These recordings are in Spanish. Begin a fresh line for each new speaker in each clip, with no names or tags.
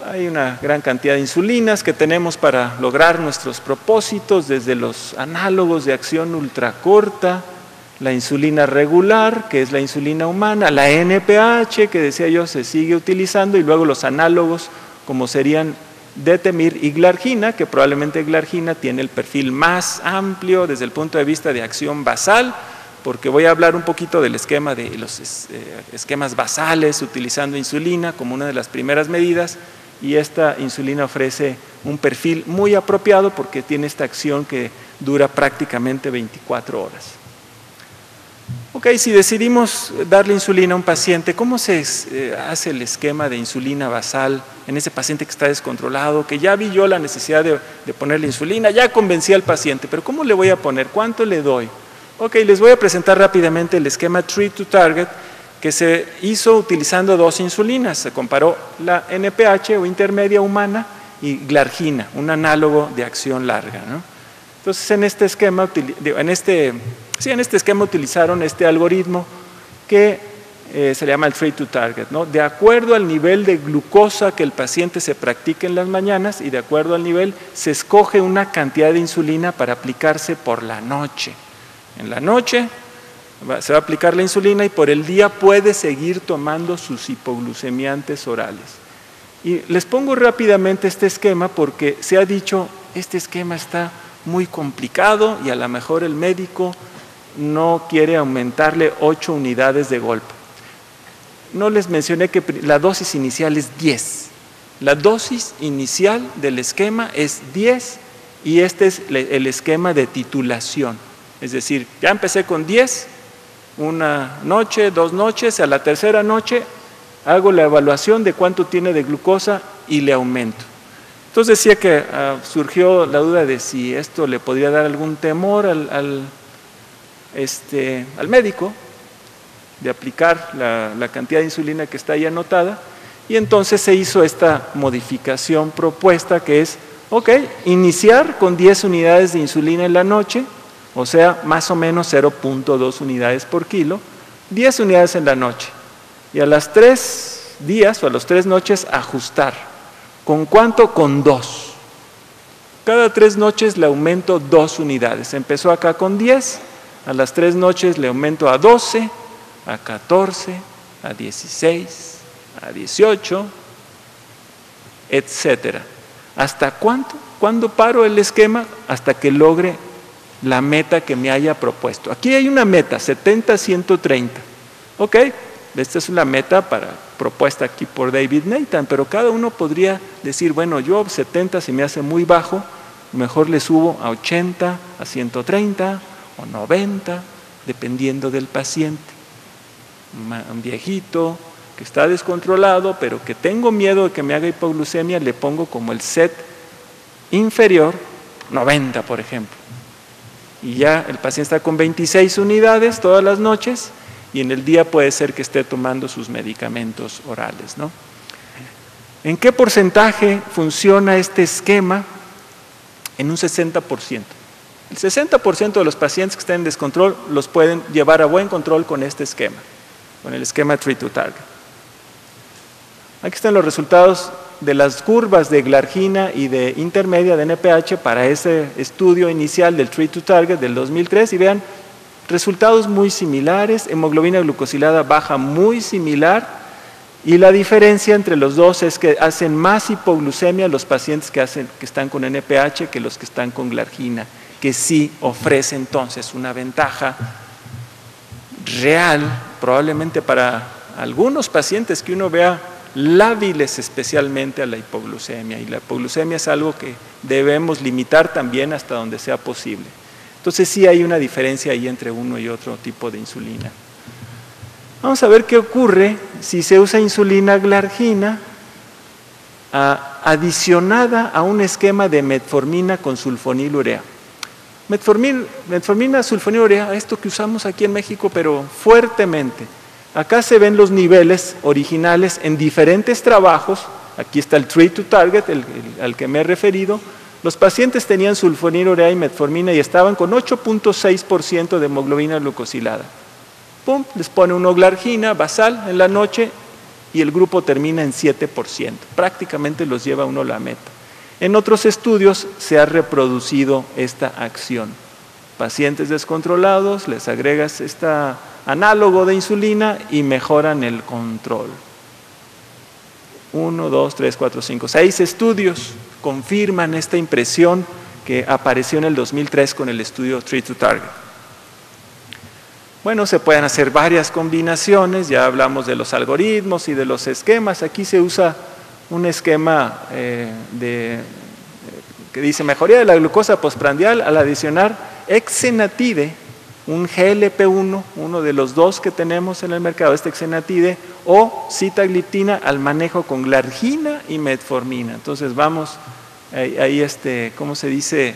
Hay una gran cantidad de insulinas que tenemos para lograr nuestros propósitos, desde los análogos de acción ultracorta, la insulina regular, que es la insulina humana, la NPH, que decía yo se sigue utilizando, y luego los análogos, como serían Detemir y Glargina, que probablemente Glargina tiene el perfil más amplio desde el punto de vista de acción basal, porque voy a hablar un poquito del esquema de los esquemas basales utilizando insulina como una de las primeras medidas, y esta insulina ofrece un perfil muy apropiado porque tiene esta acción que dura prácticamente 24 horas. Ok, si decidimos darle insulina a un paciente, ¿cómo se hace el esquema de insulina basal en ese paciente que está descontrolado, que ya vi yo la necesidad de ponerle insulina, ya convencí al paciente, pero ¿cómo le voy a poner? ¿Cuánto le doy? Ok, les voy a presentar rápidamente el esquema Treat to Target que se hizo utilizando dos insulinas. Se comparó la NPH o intermedia humana y Glargina, un análogo de acción larga, ¿no? Entonces, en este esquema utilizaron este algoritmo que se llama el Treat to Target, ¿no? De acuerdo al nivel de glucosa que el paciente se practique en las mañanas y de acuerdo al nivel se escoge una cantidad de insulina para aplicarse por la noche. En la noche se va a aplicar la insulina y por el día puede seguir tomando sus hipoglucemiantes orales. Y les pongo rápidamente este esquema porque se ha dicho, este esquema está muy complicado y a lo mejor el médico no quiere aumentarle 8 unidades de golpe. No les mencioné que la dosis inicial es 10. La dosis inicial del esquema es 10 y este es el esquema de titulación. Es decir, ya empecé con 10, una noche, 2 noches, a la tercera noche hago la evaluación de cuánto tiene de glucosa y le aumento. Entonces decía que surgió la duda de si esto le podría dar algún temor al médico de aplicar la cantidad de insulina que está ahí anotada, y entonces se hizo esta modificación propuesta que es, ok, iniciar con 10 unidades de insulina en la noche, o sea, más o menos 0.2 unidades por kilo, 10 unidades en la noche, y a las 3 días o a las 3 noches ajustar. ¿Con cuánto? Con 2. Cada 3 noches le aumento 2 unidades. Empezó acá con 10, a las 3 noches le aumento a 12, a 14, a 16, a 18, etcétera. ¿Hasta cuánto? ¿Cuándo paro el esquema? Hasta que logre la meta que me haya propuesto. Aquí hay una meta, 70-130. Ok, esta es una meta propuesta aquí por David Nathan, pero cada uno podría decir, bueno, yo 70 se me hace muy bajo, mejor le subo a 80, a 130 o 90, dependiendo del paciente. Un viejito que está descontrolado, pero que tengo miedo de que me haga hipoglucemia, le pongo como el set inferior, 90 por ejemplo. Y ya el paciente está con 26 unidades todas las noches y en el día puede ser que esté tomando sus medicamentos orales, ¿no? ¿En qué porcentaje funciona este esquema? En un 60%. El 60% de los pacientes que están en descontrol los pueden llevar a buen control con este esquema, con el esquema Treat to Target. Aquí están los resultados de las curvas de Glargina y de intermedia de NPH para ese estudio inicial del Treat to Target del 2003 y vean, resultados muy similares, hemoglobina glucosilada baja muy similar y la diferencia entre los dos es que hacen más hipoglucemia los pacientes que están con NPH que los que están con Glargina, que sí ofrece entonces una ventaja real, probablemente para algunos pacientes que uno vea lábiles especialmente a la hipoglucemia, y la hipoglucemia es algo que debemos limitar también hasta donde sea posible. Entonces sí hay una diferencia ahí entre uno y otro tipo de insulina. Vamos a ver qué ocurre si se usa insulina Glargina adicionada a un esquema de metformina con sulfonilurea. Metformina, sulfonilurea, esto que usamos aquí en México, pero fuertemente. Acá se ven los niveles originales en diferentes trabajos. Aquí está el Treat to Target, al que me he referido. Los pacientes tenían sulfonilurea y metformina y estaban con 8.6% de hemoglobina glucosilada. Pum, les pone uno Glargina basal en la noche y el grupo termina en 7%. Prácticamente los lleva uno a la meta. En otros estudios se ha reproducido esta acción. Pacientes descontrolados, les agregas este análogo de insulina y mejoran el control. 1, 2, 3, 4, 5, 6 estudios confirman esta impresión que apareció en el 2003 con el estudio Treat to Target. Bueno, se pueden hacer varias combinaciones, ya hablamos de los algoritmos y de los esquemas. Aquí se usa un esquema que dice mejoría de la glucosa postprandial al adicionar exenatide, un GLP-1, uno de los dos que tenemos en el mercado, este exenatide, o sitagliptina al manejo con glargina y metformina. Entonces vamos ahí, ¿cómo se dice?,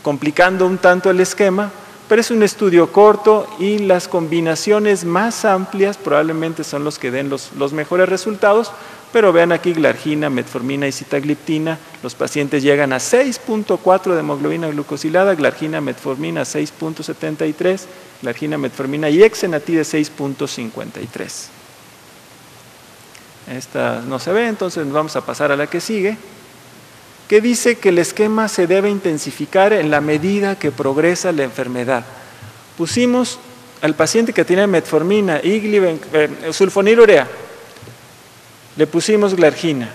complicando un tanto el esquema, pero es un estudio corto y las combinaciones más amplias probablemente son los que den los mejores resultados, pero vean aquí glargina, metformina y sitagliptina, los pacientes llegan a 6.4 de hemoglobina glucosilada, glargina, metformina 6.73, glargina, metformina y exenatide 6.53. Esta no se ve, entonces vamos a pasar a la que sigue, que dice que el esquema se debe intensificar en la medida que progresa la enfermedad. Pusimos al paciente que tiene metformina y sulfonilurea, le pusimos glargina.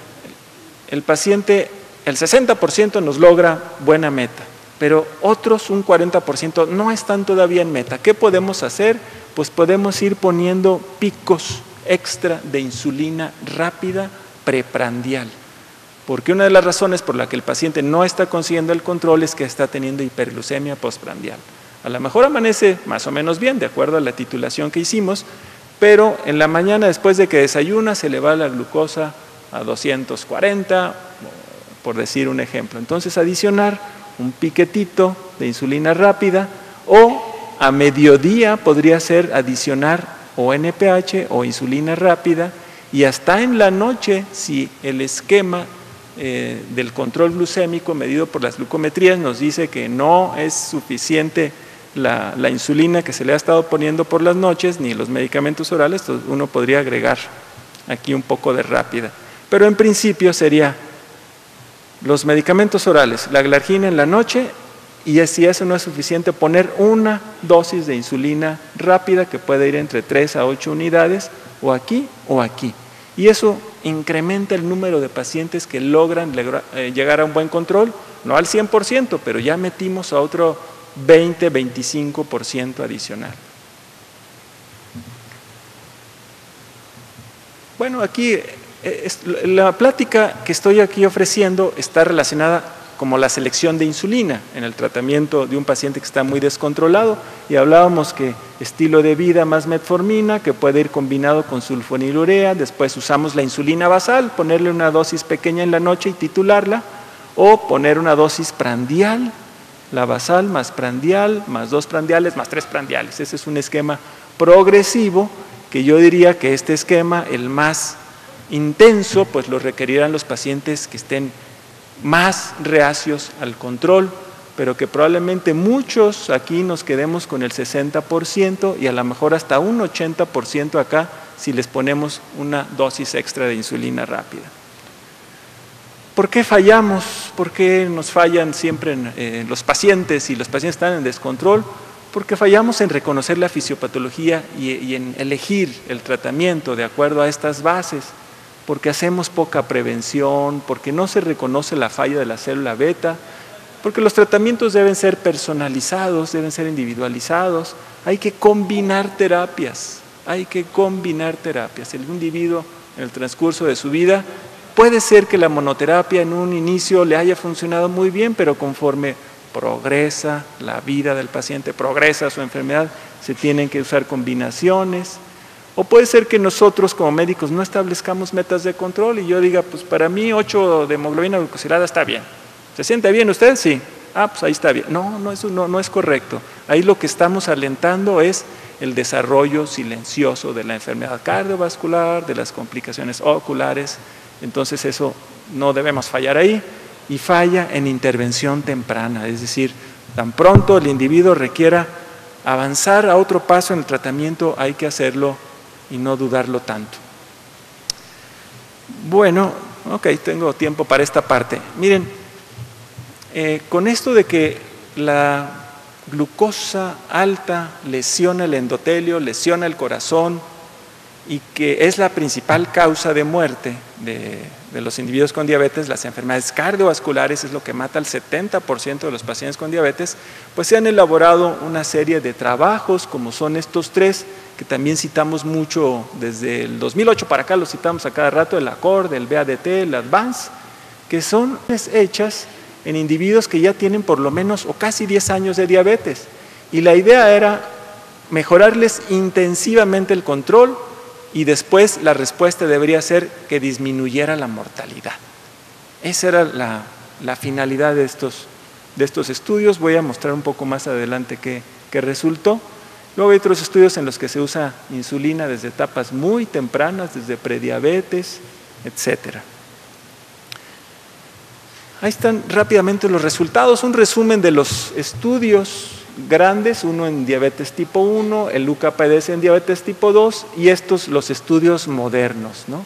El paciente, el 60% nos logra buena meta, pero otros un 40% no están todavía en meta. ¿Qué podemos hacer? Pues podemos ir poniendo picos extra de insulina rápida preprandial. Porque una de las razones por la que el paciente no está consiguiendo el control es que está teniendo hiperglucemia postprandial. A lo mejor amanece más o menos bien, de acuerdo a la titulación que hicimos, pero en la mañana después de que desayuna se le va la glucosa a 240, por decir un ejemplo. Entonces adicionar un piquetito de insulina rápida o a mediodía podría ser adicionar o NPH o insulina rápida y hasta en la noche si el esquema del control glucémico medido por las glucometrías nos dice que no es suficiente la insulina que se le ha estado poniendo por las noches ni los medicamentos orales, entonces uno podría agregar aquí un poco de rápida. Pero en principio sería los medicamentos orales, la glargina en la noche y si eso no es suficiente poner una dosis de insulina rápida que puede ir entre 3 a 8 unidades o aquí o aquí. Y eso incrementa el número de pacientes que logran llegar a un buen control, no al 100%, pero ya metimos a otro 20-25% adicional. Bueno, aquí la plática que estoy aquí ofreciendo está relacionada como la selección de insulina en el tratamiento de un paciente que está muy descontrolado y hablábamos que estilo de vida más metformina que puede ir combinado con sulfonilurea, después usamos la insulina basal, ponerle una dosis pequeña en la noche y titularla o poner una dosis prandial, la basal más prandial, más 2 prandiales, más 3 prandiales. Ese es un esquema progresivo que yo diría que este esquema, el más intenso, pues lo requerirán los pacientes que estén más reacios al control, pero que probablemente muchos aquí nos quedemos con el 60% y a lo mejor hasta un 80% acá si les ponemos una dosis extra de insulina rápida. ¿Por qué fallamos? ¿Por qué nos fallan siempre los pacientes y los pacientes están en descontrol? Porque fallamos en reconocer la fisiopatología y en elegir el tratamiento de acuerdo a estas bases. Porque hacemos poca prevención, porque no se reconoce la falla de la célula beta, porque los tratamientos deben ser personalizados, deben ser individualizados, hay que combinar terapias, El individuo en el transcurso de su vida, puede ser que la monoterapia en un inicio le haya funcionado muy bien, pero conforme progresa la vida del paciente, progresa su enfermedad, se tienen que usar combinaciones. O puede ser que nosotros como médicos no establezcamos metas de control y yo diga, pues para mí 8 de hemoglobina glucosilada está bien. ¿Se siente bien usted? Sí. Pues ahí está bien. No, eso no es correcto. Ahí lo que estamos alentando es el desarrollo silencioso de la enfermedad cardiovascular, de las complicaciones oculares. Entonces eso no debemos fallar ahí y falla en intervención temprana. Es decir, tan pronto el individuo requiera avanzar a otro paso en el tratamiento, hay que hacerlo y no dudarlo tanto. Bueno, ok, tengo tiempo para esta parte. Miren, con esto de que la glucosa alta lesiona el endotelio, lesiona el corazón y que es la principal causa de muerte de los individuos con diabetes, las enfermedades cardiovasculares es lo que mata al 70% de los pacientes con diabetes, pues se han elaborado una serie de trabajos como son estos tres, que también citamos mucho desde el 2008 para acá, los citamos a cada rato, el ACORD, el BADT, el ADVANCE, que son hechas en individuos que ya tienen por lo menos o casi 10 años de diabetes. Y la idea era mejorarles intensivamente el control y después la respuesta debería ser que disminuyera la mortalidad. Esa era la finalidad de estos estudios. Voy a mostrar un poco más adelante qué resultó. Luego hay otros estudios en los que se usa insulina desde etapas muy tempranas, desde prediabetes, etcétera. Ahí están rápidamente los resultados, un resumen de los estudios grandes, uno en diabetes tipo 1, el UKPDS en diabetes tipo 2 y estos los estudios modernos, ¿no?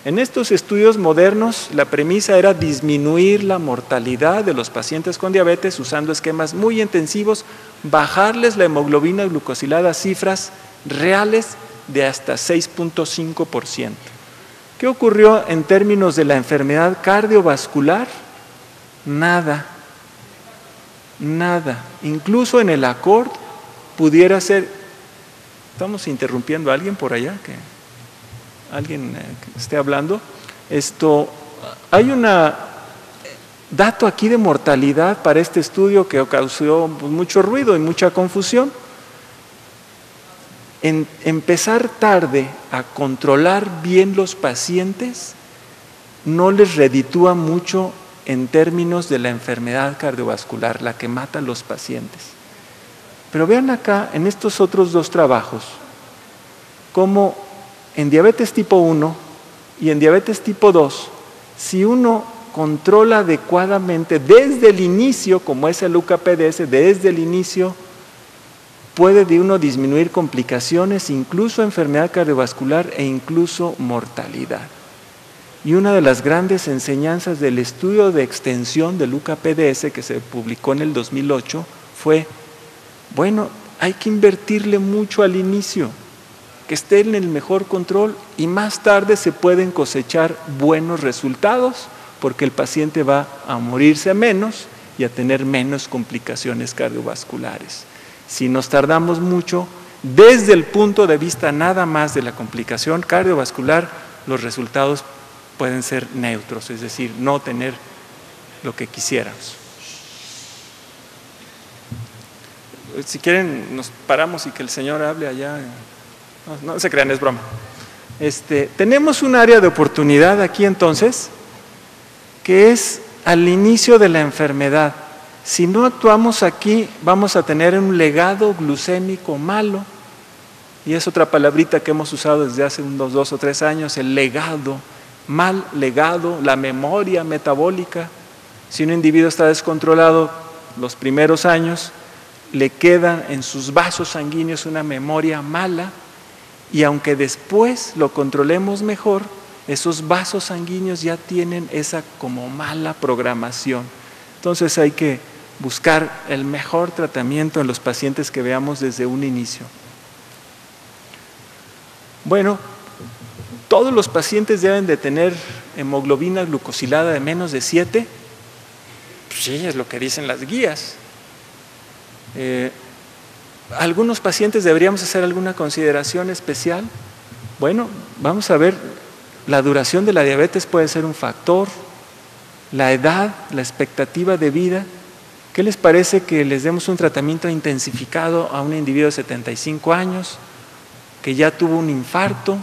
En estos estudios modernos la premisa era disminuir la mortalidad de los pacientes con diabetes usando esquemas muy intensivos, bajarles la hemoglobina glucosilada a cifras reales de hasta 6.5%. ¿Qué ocurrió en términos de la enfermedad cardiovascular? Nada. Incluso en el ACORD pudiera ser. ¿Estamos interrumpiendo a alguien por allá? ¿Alguien que esté hablando? Hay un dato aquí de mortalidad para este estudio que causó mucho ruido y mucha confusión. Empezar tarde a controlar bien los pacientes no les reditúa mucho en términos de la enfermedad cardiovascular, la que mata a los pacientes. Pero vean acá, en estos otros dos trabajos, cómo en diabetes tipo 1 y en diabetes tipo 2, si uno controla adecuadamente desde el inicio, como es el UKPDS, desde el inicio, puede de uno disminuir complicaciones, incluso enfermedad cardiovascular e incluso mortalidad. Y una de las grandes enseñanzas del estudio de extensión del UKPDS que se publicó en el 2008 fue, bueno, hay que invertirle mucho al inicio, que esté en el mejor control y más tarde se pueden cosechar buenos resultados porque el paciente va a morirse menos y a tener menos complicaciones cardiovasculares. Si nos tardamos mucho, desde el punto de vista nada más de la complicación cardiovascular, los resultados pueden ser neutros, es decir, no tener lo que quisiéramos. Si quieren, nos paramos y que el Señor hable allá. No se crean, es broma. Tenemos un área de oportunidad aquí entonces, que es al inicio de la enfermedad. Si no actuamos aquí, vamos a tener un legado glucémico malo, y es otra palabrita que hemos usado desde hace unos 2 o 3 años, el legado. Mal legado, la memoria metabólica. Si un individuo está descontrolado los primeros años, le queda en sus vasos sanguíneos una memoria mala y aunque después lo controlemos mejor, esos vasos sanguíneos ya tienen esa como mala programación. Entonces hay que buscar el mejor tratamiento en los pacientes que veamos desde un inicio. Bueno, ¿todos los pacientes deben de tener hemoglobina glucosilada de menos de 7? Pues sí, es lo que dicen las guías. ¿Algunos pacientes deberíamos hacer alguna consideración especial? Bueno, vamos a ver, la duración de la diabetes puede ser un factor, la edad, la expectativa de vida. ¿Qué les parece que les demos un tratamiento intensificado a un individuo de 75 años que ya tuvo un infarto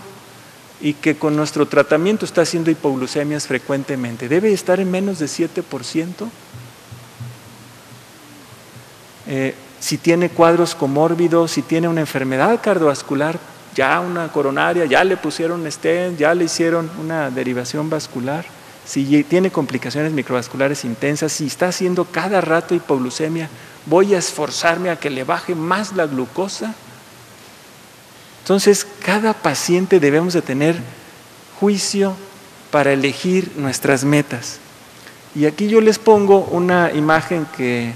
y que con nuestro tratamiento está haciendo hipoglucemias frecuentemente? ¿Debe estar en menos de 7%? Si tiene cuadros comórbidos, si tiene una enfermedad cardiovascular, ya una coronaria, ya le pusieron stent, ya le hicieron una derivación vascular, si tiene complicaciones microvasculares intensas, si está haciendo cada rato hipoglucemia, ¿voy a esforzarme a que le baje más la glucosa? Entonces, cada paciente debemos de tener juicio, para elegir nuestras metas. Y aquí yo les pongo una imagen que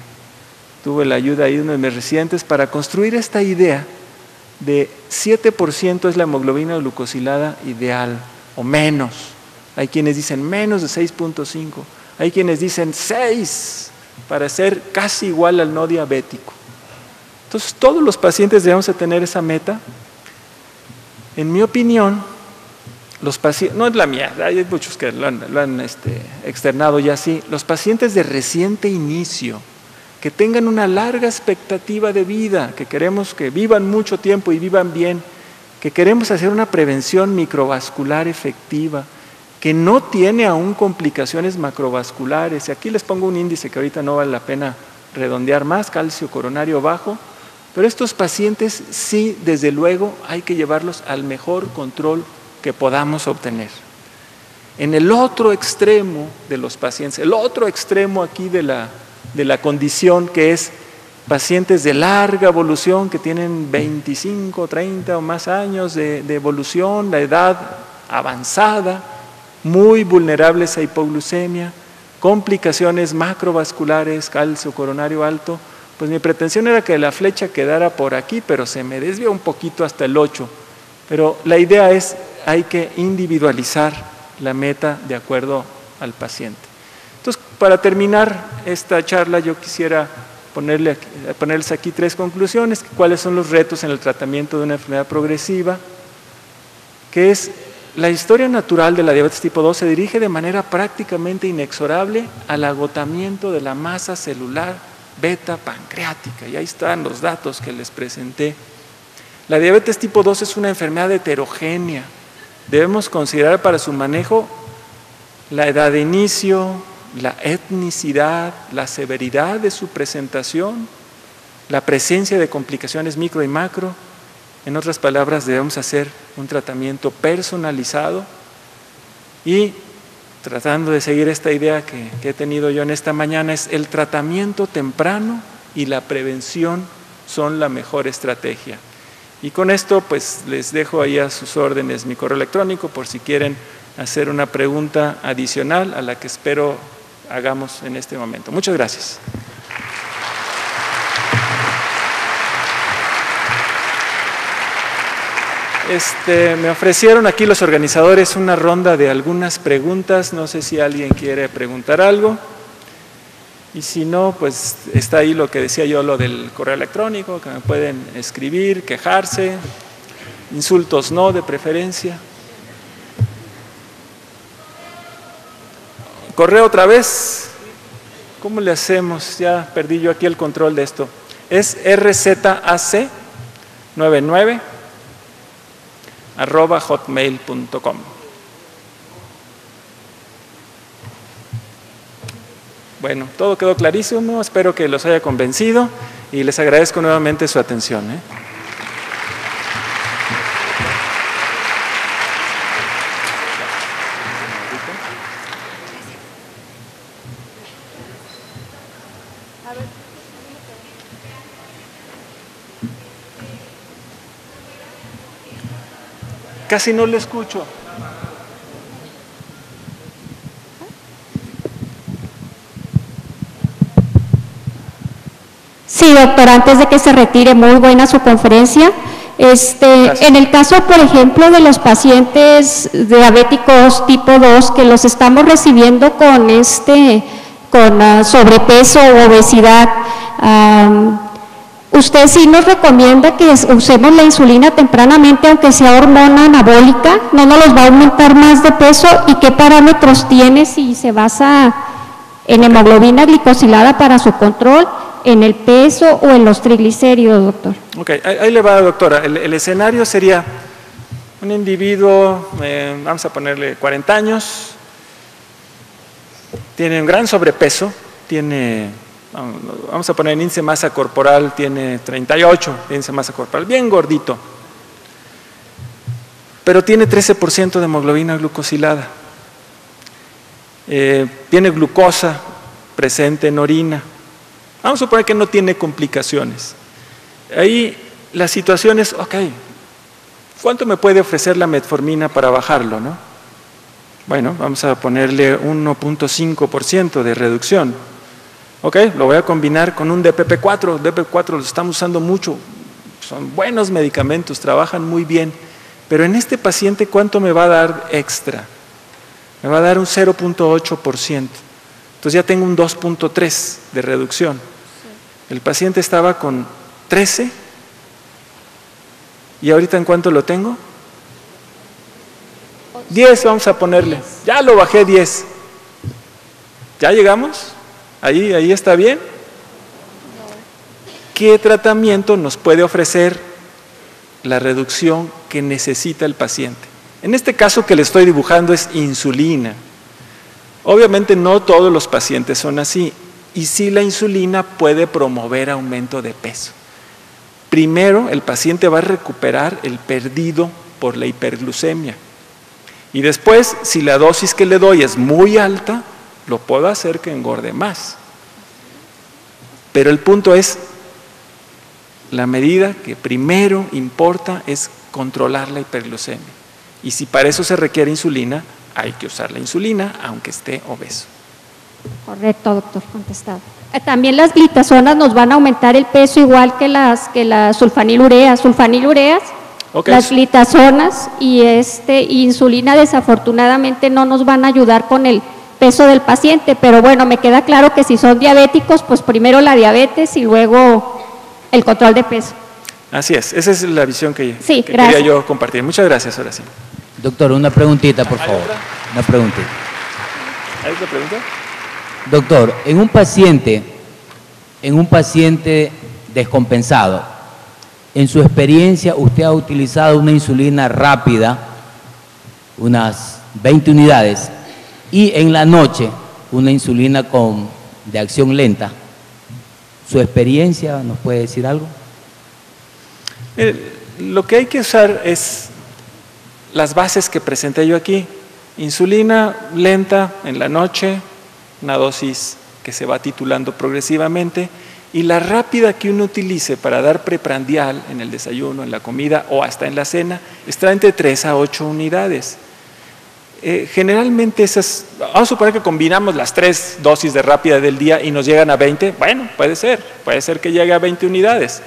tuve la ayuda ahí de uno de mis residentes para construir esta idea de 7% es la hemoglobina glucosilada ideal, o menos. Hay quienes dicen menos de 6.5, hay quienes dicen 6, para ser casi igual al no diabético. Entonces, todos los pacientes debemos de tener esa meta. En mi opinión, los pacientes, no es la mía, hay muchos que lo han externado ya así, los pacientes de reciente inicio, que tengan una larga expectativa de vida, que queremos que vivan mucho tiempo y vivan bien, que queremos hacer una prevención microvascular efectiva, que no tiene aún complicaciones macrovasculares. Y aquí les pongo un índice que ahorita no vale la pena redondear más, calcio coronario bajo, pero estos pacientes sí, desde luego, hay que llevarlos al mejor control que podamos obtener. En el otro extremo de los pacientes, el otro extremo aquí de la condición, que es pacientes de larga evolución que tienen 25, 30 o más años de evolución, la edad avanzada, muy vulnerables a hipoglucemia, complicaciones macrovasculares, calcio coronario alto. Pues mi pretensión era que la flecha quedara por aquí, pero se me desvió un poquito hasta el 8. Pero la idea es, hay que individualizar la meta de acuerdo al paciente. Entonces, para terminar esta charla, yo quisiera ponerles aquí 3 conclusiones. ¿Cuáles son los retos en el tratamiento de una enfermedad progresiva? Que es, la historia natural de la diabetes tipo 2 se dirige de manera prácticamente inexorable al agotamiento de la masa celular beta pancreática. Y ahí están los datos que les presenté. La diabetes tipo 2 es una enfermedad heterogénea. Debemos considerar para su manejo la edad de inicio, la etnicidad, la severidad de su presentación, la presencia de complicaciones micro y macro. En otras palabras, debemos hacer un tratamiento personalizado y, tratando de seguir esta idea que he tenido yo en esta mañana, es el tratamiento temprano y la prevención son la mejor estrategia. Y con esto pues les dejo ahí a sus órdenes mi correo electrónico por si quieren hacer una pregunta adicional a la que espero hagamos en este momento. Muchas gracias. Me ofrecieron aquí los organizadores una ronda de algunas preguntas. No sé si alguien quiere preguntar algo. Y si no, pues está ahí lo que decía yo, lo del correo electrónico, que me pueden escribir, quejarse, insultos no, de preferencia. Correo otra vez. ¿Cómo le hacemos? Ya perdí yo aquí el control de esto. Es rzac99@hotmail.com. Bueno, todo quedó clarísimo, espero que los haya convencido y les agradezco nuevamente su atención. Casi no le escucho.
Sí, doctor, antes de que se retire, muy buena su conferencia. En el caso, por ejemplo, de los pacientes diabéticos tipo 2 que los estamos recibiendo con sobrepeso o obesidad, ¿usted sí nos recomienda que usemos la insulina tempranamente, aunque sea hormona anabólica? ¿No nos los va a aumentar más de peso? ¿Y qué parámetros tiene si se basa en hemoglobina glicosilada para su control, en el peso o en los triglicéridos, doctor?
Ok, ahí le va, doctora. El escenario sería un individuo, vamos a ponerle 40 años, tiene un gran sobrepeso, vamos a poner el índice de masa corporal, tiene 38, índice de masa corporal, bien gordito, pero tiene 13% de hemoglobina glucosilada, tiene glucosa presente en orina. Vamos a suponer que no tiene complicaciones. Ahí la situación es, ok, ¿cuánto me puede ofrecer la metformina para bajarlo, no? Bueno, vamos a ponerle 1.5% de reducción. Ok, lo voy a combinar con un DPP-4. DPP-4 lo estamos usando mucho. Son buenos medicamentos, trabajan muy bien. Pero en este paciente, ¿cuánto me va a dar extra? Me va a dar un 0.8%. Entonces ya tengo un 2.3 de reducción. El paciente estaba con 13 y ahorita ¿en cuánto lo tengo? 10 vamos a ponerle. Ya lo bajé 10. ¿Ya llegamos? ¿Ahí está bien? ¿Qué tratamiento nos puede ofrecer la reducción que necesita el paciente? En este caso que le estoy dibujando es insulina. Obviamente no todos los pacientes son así. Y sí, la insulina puede promover aumento de peso. Primero, el paciente va a recuperar el perdido por la hiperglucemia. Y después, si la dosis que le doy es muy alta, lo puedo hacer que engorde más. Pero el punto es, la medida que primero importa es controlar la hiperglucemia. Y si para eso se requiere insulina, hay que usar la insulina, aunque esté obeso.
Correcto, doctor, contestado. También las glitazonas nos van a aumentar el peso igual que las sulfanilureas. Sulfanilureas, okay. Las glitazonas y insulina desafortunadamente no nos van a ayudar con el peso del paciente, pero bueno, me queda claro que si son diabéticos, pues primero la diabetes y luego el control de peso.
Así es, esa es la visión que
quería
yo compartir. Muchas gracias, ahora sí.
Doctor, una preguntita, por favor. Una preguntita.
¿Hay otra pregunta?
Doctor, en un paciente descompensado, en su experiencia, usted ha utilizado una insulina rápida, unas 20 unidades, y en la noche una insulina de acción lenta. ¿Su experiencia nos puede decir algo?
Lo que hay que usar es las bases que presenté yo aquí. Insulina lenta en la noche, una dosis que se va titulando progresivamente, y la rápida que uno utilice para dar preprandial en el desayuno, en la comida o hasta en la cena, está entre 3 a 8 unidades. Generalmente esas, vamos a suponer que combinamos las 3 dosis de rápida del día y nos llegan a 20, bueno, puede ser que llegue a 20 unidades.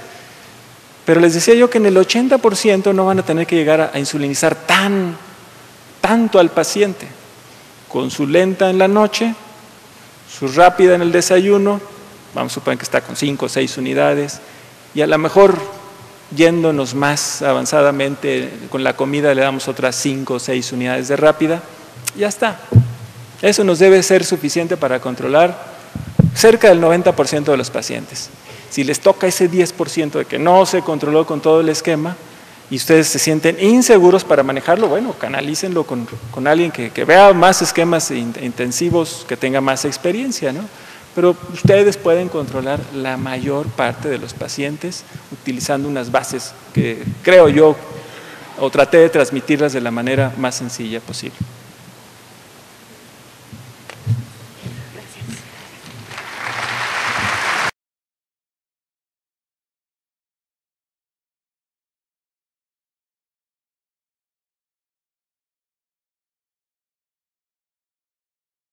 Pero les decía yo que en el 80% no van a tener que llegar a insulinizar tanto al paciente. Con su lenta en la noche, su rápida en el desayuno, vamos a suponer que está con 5 o 6 unidades, y a lo mejor yéndonos más avanzadamente con la comida le damos otras 5 o 6 unidades de rápida, ya está. Eso nos debe ser suficiente para controlar cerca del 90% de los pacientes. Si les toca ese 10% de que no se controló con todo el esquema y ustedes se sienten inseguros para manejarlo, bueno, canalícenlo con alguien que vea más esquemas intensivos, que tenga más experiencia, ¿no? Pero ustedes pueden controlar la mayor parte de los pacientes utilizando unas bases que creo yo, o traté de transmitirlas de la manera más sencilla posible.